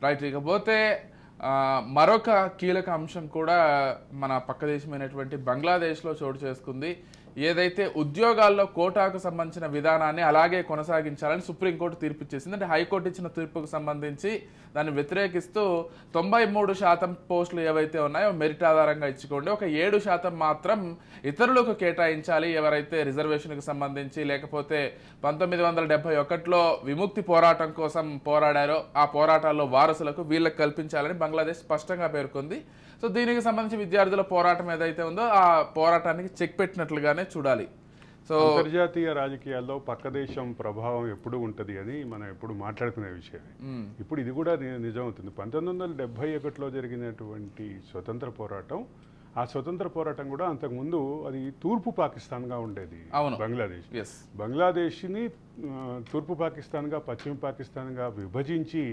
Right. ఇకపోతే మరొక కీలక అంశం కూడా మన పక్క దేశమైనటువంటి బంగ్లాదేశ్లో చోటు చేసుకుంది. ఏదైతే ఉద్యోగాల్లో కోటాకు సంబంధించిన విధానాన్ని అలాగే కొనసాగించాలని సుప్రీంకోర్టు తీర్పు ఇచ్చేసింది. అంటే హైకోర్టు ఇచ్చిన తీర్పుకు సంబంధించి దాన్ని వ్యతిరేకిస్తూ 93% పోస్టులు ఏవైతే ఉన్నాయో మెరిట్ ఆధారంగా ఇచ్చుకోండి, ఒక 7% మాత్రం ఇతరులకు కేటాయించాలి. ఎవరైతే రిజర్వేషన్కి సంబంధించి లేకపోతే 1971లో విముక్తి పోరాటం కోసం పోరాడారో ఆ పోరాటాల్లో వారసులకు వీళ్ళకి కల్పించాలని బంగ్లాదేశ్ స్పష్టంగా పేర్కొంది. సో దీనికి సంబంధించి విద్యార్థుల పోరాటం ఏదైతే ఉందో ఆ పోరాటానికి చెక్ పెట్టినట్లుగానే చూడాలి. సో అంతర్జాతీయ రాజకీయాల్లో పక్క దేశం ప్రభావం ఎప్పుడు ఉంటుంది అని మనం ఎప్పుడు మాట్లాడుకునే విషయమే. ఇప్పుడు ఇది కూడా నిజం అవుతుంది. 1971లో జరిగినటువంటి స్వతంత్ర పోరాటం, ఆ స్వతంత్ర పోరాటం కూడా అంతకుముందు అది తూర్పు పాకిస్తాన్గా ఉండేది బంగ్లాదేశ్. బంగ్లాదేశ్ని తూర్పు పాకిస్తాన్గా పశ్చిమ పాకిస్తాన్గా విభజించి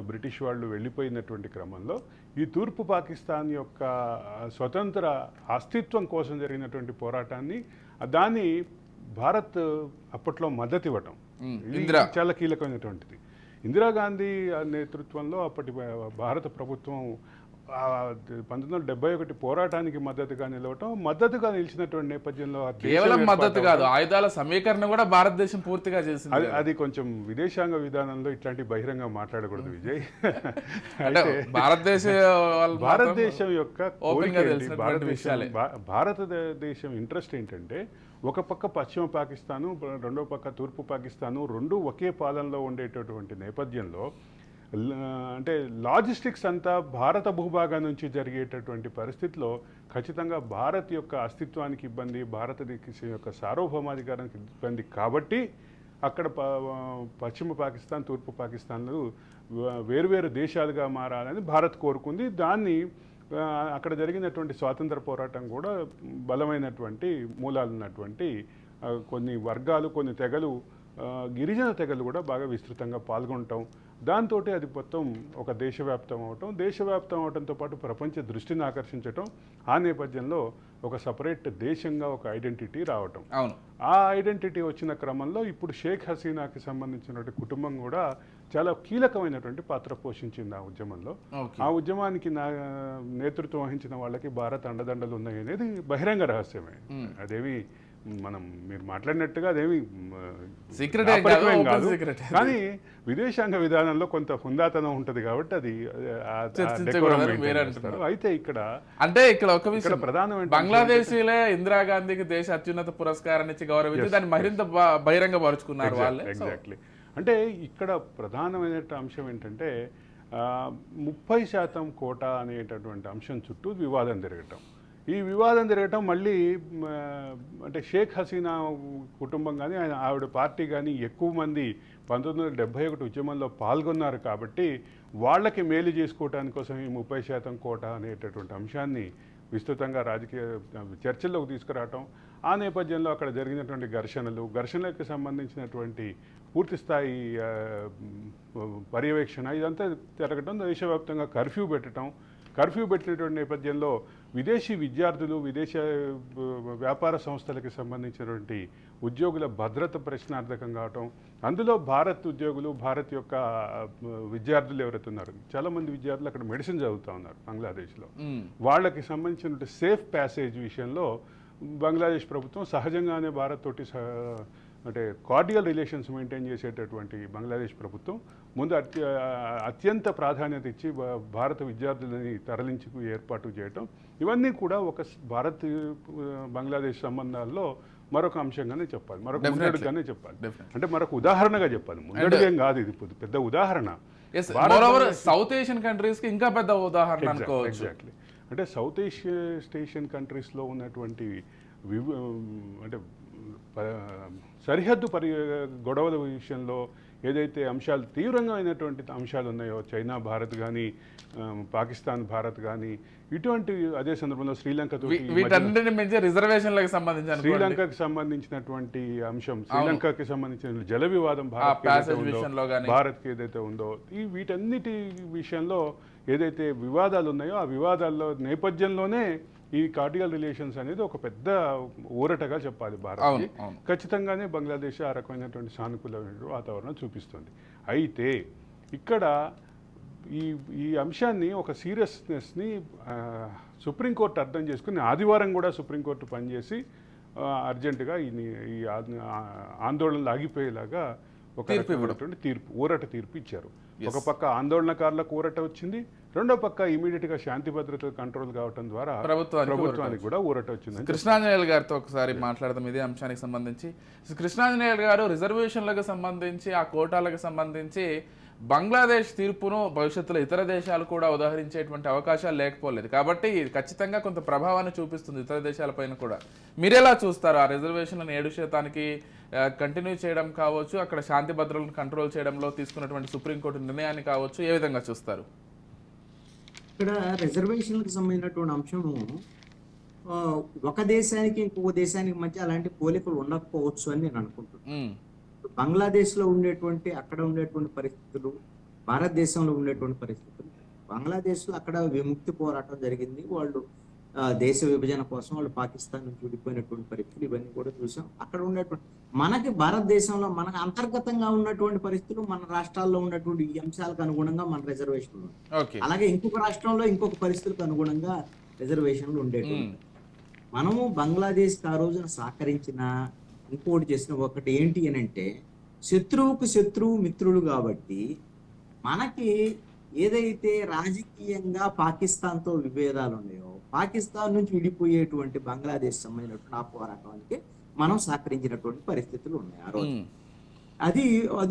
బ్రిటిష్ వాళ్ళు వెళ్ళిపోయినటువంటి క్రమంలో ఈ తూర్పు పాకిస్తాన్ యొక్క స్వతంత్ర అస్తిత్వం కోసం జరిగినటువంటి పోరాటాన్ని దాన్ని భారత్ అప్పట్లో మద్దతు ఇవ్వటం చాలా కీలకమైనటువంటిది. ఇందిరాగాంధీ నేతృత్వంలో అప్పటి భారత ప్రభుత్వం 1971 పోరాటానికి మద్దతుగా మద్దతుగా నిలిచినటువంటి నేపథ్యంలో కేవలం మద్దతు కాదు, ఆయుధాల సమీకరణ కూడా భారతదేశం పూర్తిగా చేసింది. అది కొంచెం విదేశాంగ విధానంలో ఇట్లాంటి బహిరంగ మాట్లాడకూడదు విజయ్. భారతదేశం యొక్క భారతదేశం ఇంట్రెస్ట్ ఏంటంటే ఒక పక్క పశ్చిమ పాకిస్తాను, రెండో పక్క తూర్పు పాకిస్తాను, రెండు ఒకే పాలనలో ఉండేటటువంటి నేపథ్యంలో అంటే లాజిస్టిక్స్ అంతా భారత భూభాగం నుంచి జరిగేటటువంటి పరిస్థితిలో ఖచ్చితంగా భారత్ యొక్క అస్తిత్వానికి ఇబ్బంది, భారతదేశం యొక్క సార్వభౌమాధికారానికి ఇబ్బంది. కాబట్టి అక్కడ పశ్చిమ పాకిస్తాన్, తూర్పు పాకిస్తాన్లు వేరువేరు దేశాలుగా మారాలని భారత్ కోరుకుంది. దాన్ని అక్కడ జరిగినటువంటి స్వాతంత్ర పోరాటం కూడా బలమైనటువంటి మూలాలు ఉన్నటువంటి కొన్ని వర్గాలు, కొన్ని తెగలు, గిరిజన తెగలు కూడా బాగా విస్తృతంగా పాల్గొనటం, దాంతో అది మొత్తం ఒక దేశవ్యాప్తం అవటంతో పాటు ప్రపంచ దృష్టిని ఆకర్షించటం, ఆ నేపథ్యంలో ఒక సపరేట్ దేశంగా ఒక ఐడెంటిటీ రావటం. ఆ ఐడెంటిటీ వచ్చిన క్రమంలో ఇప్పుడు షేక్ హసీనాకి సంబంధించినటువంటి కుటుంబం కూడా చాలా కీలకమైనటువంటి పాత్ర పోషించింది ఆ ఉద్యమంలో. ఆ ఉద్యమానికి నేతృత్వం వహించిన వాళ్ళకి భారత్ అండదండలు ఉన్నాయి అనేది బహిరంగ రహస్యమే. అదేవి మనం మీరు మాట్లాడినట్టుగా అదేమి సీక్రెట్ కాదు, కానీ విదేశాంగ విధానంలో కొంత హుందాతనం ఉంటుంది కాబట్టి అది. అయితే ఇక్కడ ఒక విషయం ప్రధానమైన బంగ్లాదేశీలే ఇందిరాగాంధీకి దేశ అత్యున్నత పురస్కారాన్ని ఇచ్చి గౌరవించి దాన్ని మరింత బహిరంగపరుచుకున్నారు వాళ్ళు. ఎగ్జాక్ట్లీ. అంటే ఇక్కడ ప్రధానమైన అంశం ఏంటంటే 30% కోటా అనేటటువంటి అంశం చుట్టూ వివాదం జరగటం. ఈ వివాదం జరగటం మళ్ళీ అంటే షేక్ హసీనా కుటుంబం కానీ ఆవిడ పార్టీ కానీ ఎక్కువ మంది 1971 ఉద్యమంలో పాల్గొన్నారు కాబట్టి వాళ్ళకి మేలు చేసుకోవటానికి కోసం ఈ 30% కోటా అనేటటువంటి అంశాన్ని విస్తృతంగా రాజకీయ చర్చల్లోకి తీసుకురావటం, ఆ నేపథ్యంలో అక్కడ జరిగినటువంటి ఘర్షణలకు సంబంధించినటువంటి పూర్తిస్థాయి పర్యవేక్షణ ఇదంతా జరగటం, దేశవ్యాప్తంగా కర్ఫ్యూ పెట్టినటువంటి నేపథ్యంలో విదేశీ విద్యార్థులు, విదేశ వ్యాపార సంస్థలకు సంబంధించినటువంటి ఉద్యోగుల భద్రత ప్రశ్నార్థకం కావటం, అందులో భారత్ ఉద్యోగులు, భారత్ యొక్క విద్యార్థులు ఎవరైతే ఉన్నారు, చాలామంది విద్యార్థులు అక్కడ మెడిసిన్ చదువుతూ ఉన్నారు బంగ్లాదేశ్లో, వాళ్ళకి సంబంధించిన సేఫ్ ప్యాసేజ్ విషయంలో బంగ్లాదేశ్ ప్రభుత్వం సహజంగానే భారత్ తోటి అంటే కార్డియల్ రిలేషన్స్ మెయింటైన్ చేసేటటువంటి బంగ్లాదేశ్ ప్రభుత్వం ముందు అత్యంత ప్రాధాన్యత ఇచ్చి భారత విద్యార్థులని తరలించి ఏర్పాటు చేయటం, ఇవన్నీ కూడా ఒక భారత్ బంగ్లాదేశ్ సంబంధాల్లో మరొక అంశంగానే చెప్పాలి, మరొక ముందడుగానే చెప్పాలి. అంటే మరొక ఉదాహరణగా చెప్పాలి, ముందడుగేం కాదు, ఇది పెద్ద ఉదాహరణ. సౌత్ ఏషియన్ కంట్రీస్కి ఇంకా పెద్ద ఉదాహరణ. ఎగ్జాక్ట్లీ. అంటే సౌత్ ఏషియన్ కంట్రీస్లో ఉన్నటువంటి అంటే సరిహద్దు గొడవల విషయంలో ఏదైతే అంశాలు తీవ్రమైనటువంటి అంశాలు ఉన్నాయో, చైనా భారత్ కానీ, పాకిస్తాన్ భారత్ కానీ, ఇటువంటి అదే సందర్భంలో శ్రీలంకకి సంబంధించినటువంటి అంశం, శ్రీలంకకి సంబంధించిన జల వివాదం భారత్కి ఏదైతే ఉందో, ఈ వీటన్నిటి విషయంలో ఏదైతే వివాదాలు ఉన్నాయో ఆ వివాదాల్లో నేపథ్యంలోనే ఈ కార్డియల్ రిలేషన్స్ అనేది ఒక పెద్ద ఊరటగా చెప్పాలి భారత్కి. ఖచ్చితంగానే బంగ్లాదేశ్ ఆ రకమైనటువంటి సానుకూలమైన వాతావరణం చూపిస్తుంది. అయితే ఇక్కడ ఈ ఈ అంశాన్ని ఒక సీరియస్నెస్ని సుప్రీంకోర్టు అర్థం చేసుకుని ఆదివారం కూడా సుప్రీంకోర్టు పనిచేసి అర్జెంటుగా ఈ ఆందోళనలు ఆగిపోయేలాగా ఒక రకమైనటువంటి తీర్పు ఊరట తీర్పు ఇచ్చారు. ఒక పక్క ఆందోళనకారులకు ఊరట వచ్చింది, రెండో పక్క ఇమీడియట్గా శాంతి భద్రతలు కంట్రోల్ కావడం ద్వారా ప్రభుత్వానికి కూడా ఊరట వచ్చింది. కృష్ణాంజనేయులు గారితో ఒకసారి మాట్లాడదాం ఇదే అంశానికి సంబంధించి. కృష్ణాంజనేయులు గారు, రిజర్వేషన్లకు సంబంధించి, ఆ కోటాలకు సంబంధించి బంగ్లాదేశ్ తీర్పును భవిష్యత్తులో ఇతర దేశాలు కూడా ఉదాహరించేటువంటి అవకాశాలు లేకపోలేదు కాబట్టి ఇది ఖచ్చితంగా కొంత ప్రభావాన్ని చూపిస్తుంది ఇతర దేశాలపైన కూడా. మీరెలా చూస్తారు ఆ రిజర్వేషన్లను 7% కంటిన్యూ చేయడం కావచ్చు, అక్కడ శాంతి భద్రతలను కంట్రోల్ చేయడంలో తీసుకున్నటువంటి సుప్రీంకోర్టు నిర్ణయాన్ని కావచ్చు, ఏ విధంగా చూస్తారు? ఇక్కడ రిజర్వేషన్లకు సంబంధించినటువంటి అంశము ఒక దేశానికి ఇంకొక దేశానికి మధ్య అలాంటి పోలికలు ఉండకపోవచ్చు అని నేను అనుకుంటున్నాను. బంగ్లాదేశ్లో ఉండేటువంటి అక్కడ ఉండేటువంటి పరిస్థితులు, భారతదేశంలో ఉండేటువంటి పరిస్థితులు, బంగ్లాదేశ్లో అక్కడ విముక్తి పోరాటం జరిగింది, వాళ్ళు దేశ విభజన కోసం వాళ్ళు పాకిస్తాన్ నుంచి విడిపోయినటువంటి పరిస్థితులు ఇవన్నీ కూడా చూసాం. అక్కడ ఉన్నటువంటి మనకి భారతదేశంలో మనకు అంతర్గతంగా ఉన్నటువంటి పరిస్థితులు, మన రాష్ట్రాల్లో ఉన్నటువంటి ఈ అంశాలకు అనుగుణంగా మన రిజర్వేషన్లు, అలాగే ఇంకొక రాష్ట్రంలో ఇంకొక పరిస్థితులకు అనుగుణంగా రిజర్వేషన్లు ఉండేటువంటి. మనము బంగ్లాదేశ్కి ఆ రోజున సహకరించిన ఇంకోటి చేసిన ఒకటి ఏంటి అని అంటే, శత్రువుకు శత్రువు మిత్రుడు కాబట్టి మనకి ఏదైతే రాజకీయంగా పాకిస్తాన్తో విభేదాలు ఉన్నాయో, పాకిస్తాన్ నుంచి విడిపోయేటువంటి బంగ్లాదేశ్ సంబంధించినటువంటి ఆ పోరాటానికి మనం సహకరించినటువంటి పరిస్థితులు ఉన్నాయి ఆ రోజు. అది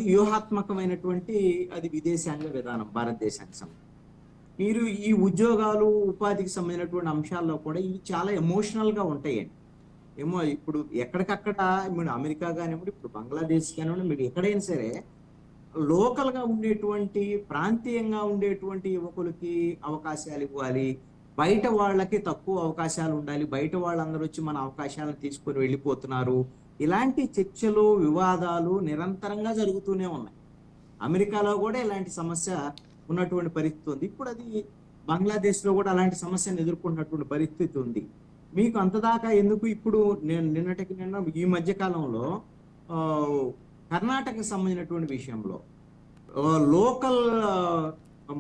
వ్యూహాత్మకమైనటువంటి అది విదేశాంగ విధానం భారతదేశానికి సంబంధించి. మీరు ఈ ఉద్యోగాలు ఉపాధికి సంబంధించినటువంటి అంశాల్లో కూడా ఇవి చాలా ఎమోషనల్ గా ఉంటాయండి. ఏమో ఇప్పుడు ఎక్కడికక్కడ మీరు అమెరికా కానివ్వండి, ఇప్పుడు బంగ్లాదేశ్ కానివ్వండి, మీరు ఎక్కడైనా సరే లోకల్ గా ఉండేటువంటి ప్రాంతీయంగా ఉండేటువంటి యువకులకి అవకాశాలు ఇవ్వాలి, బయట వాళ్ళకి తక్కువ అవకాశాలు ఉండాలి, బయట వాళ్ళందరూ వచ్చి మన అవకాశాలను తీసుకొని వెళ్ళిపోతున్నారు, ఇలాంటి చర్చలు వివాదాలు నిరంతరంగా జరుగుతూనే ఉన్నాయి. అమెరికాలో కూడా ఇలాంటి సమస్య ఉన్నటువంటి పరిస్థితి ఉంది. ఇప్పుడు అది బంగ్లాదేశ్ లో కూడా అలాంటి సమస్యను ఎదుర్కొన్నటువంటి పరిస్థితి ఉంది. మీకు అంతదాకా ఎందుకు, ఇప్పుడు నేను నిన్న ఈ మధ్య కాలంలో కర్ణాటకకు సంబంధించినటువంటి విషయంలో లోకల్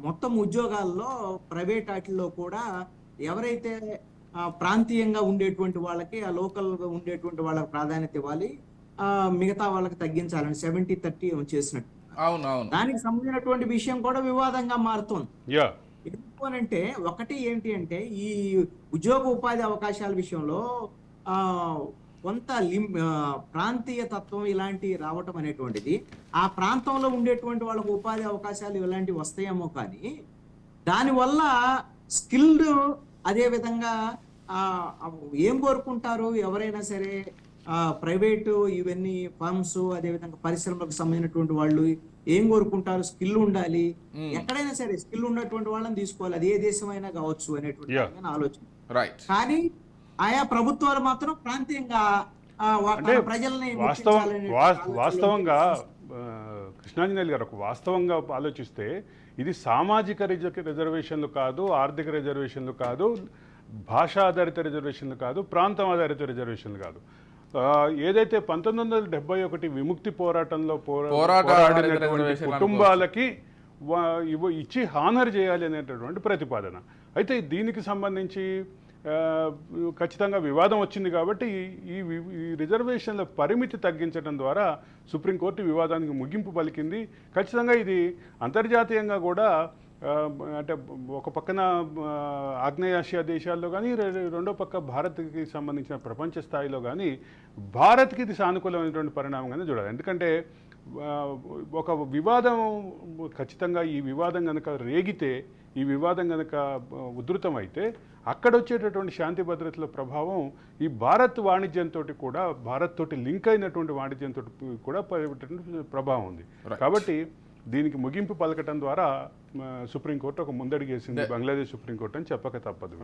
మొత్తం ఉద్యోగాల్లో ప్రైవేట్ వాటిల్లో కూడా ఎవరైతే ప్రాంతీయంగా ఉండేటువంటి వాళ్ళకి, ఆ లోకల్గా ఉండేటువంటి వాళ్ళకి ప్రాధాన్యత ఇవ్వాలి, మిగతా వాళ్ళకి తగ్గించాలని 70-30 చేసినట్టు. దానికి సంబంధించినటువంటి విషయం కూడా వివాదంగా మారుతోంది. ఎందుకు అనంటే, ఒకటి ఏంటి అంటే, ఈ ఉద్యోగ ఉపాధి అవకాశాల విషయంలో కొంత ప్రాంతీయ తత్వం ఇలాంటి రావటం అనేటువంటిది, ఆ ప్రాంతంలో ఉండేటువంటి వాళ్ళకు ఉపాధి అవకాశాలు ఇలాంటివి వస్తాయేమో, కానీ దానివల్ల స్కిల్డ్, అదే విధంగా ఏం కోరుకుంటారు ఎవరైనా సరే, ప్రైవేటు ఇవన్నీ ఫార్మ్స్, అదేవిధంగా పరిశ్రమలకు సంబంధించినటువంటి వాళ్ళు ఏం కోరుకుంటారు, స్కిల్ ఉండాలి, ఎక్కడైనా సరే స్కిల్ ఉన్నటువంటి వాళ్ళని తీసుకోవాలి, అది ఏ దేశమైనా కావచ్చు అనేటువంటి ఆలోచన. కానీ ఆయా ప్రభుత్వాలు మాత్రం ప్రాంతీయంగా ప్రజల్ని వాస్తవంగా కృష్ణాంజనేయులు గారు, ఒక వాస్తవంగా ఆలోచిస్తే ఇది సామాజిక రిజర్వేషన్లు కాదు, ఆర్థిక రిజర్వేషన్లు కాదు, భాషా ఆధారిత రిజర్వేషన్లు కాదు, ప్రాంతం ఆధారిత రిజర్వేషన్లు కాదు. ఏదైతే 1971 విముక్తి పోరాటంలో పోరాడినటువంటి కుటుంబాలకి ఇచ్చి హానర్ చేయాలి అనేటటువంటి ప్రతిపాదన. అయితే దీనికి సంబంధించి ఖచ్చితంగా వివాదం వచ్చింది కాబట్టి ఈ రిజర్వేషన్ల పరిమితి తగ్గించడం ద్వారా సుప్రీంకోర్టు వివాదానికి ముగింపు పలికింది. ఖచ్చితంగా ఇది అంతర్జాతీయంగా కూడా, అంటే ఒక పక్కన ఆగ్నేయాసియా దేశాల్లో కానీ, రెండో పక్క భారత్కి సంబంధించిన ప్రపంచ స్థాయిలో కానీ భారత్కి ఇది సానుకూలమైనటువంటి పరిణామంగానే చూడాలి. ఎందుకంటే ఒక వివాదం, ఖచ్చితంగా ఈ వివాదం కనుక రేగితే, ఈ వివాదం కనుక ఉధృతమైతే అక్కడ వచ్చేటటువంటి శాంతి భద్రతల ప్రభావం ఈ భారత్ వాణిజ్యంతో కూడా, భారత్ తోటి లింక్ అయినటువంటి వాణిజ్యంతో కూడా ప్రభావం ఉంది. కాబట్టి దీనికి ముగింపు పలకటం ద్వారా సుప్రీంకోర్టు ఒక ముందడుగేసింది బంగ్లాదేశ్ సుప్రీంకోర్టు అని చెప్పక తప్పదు.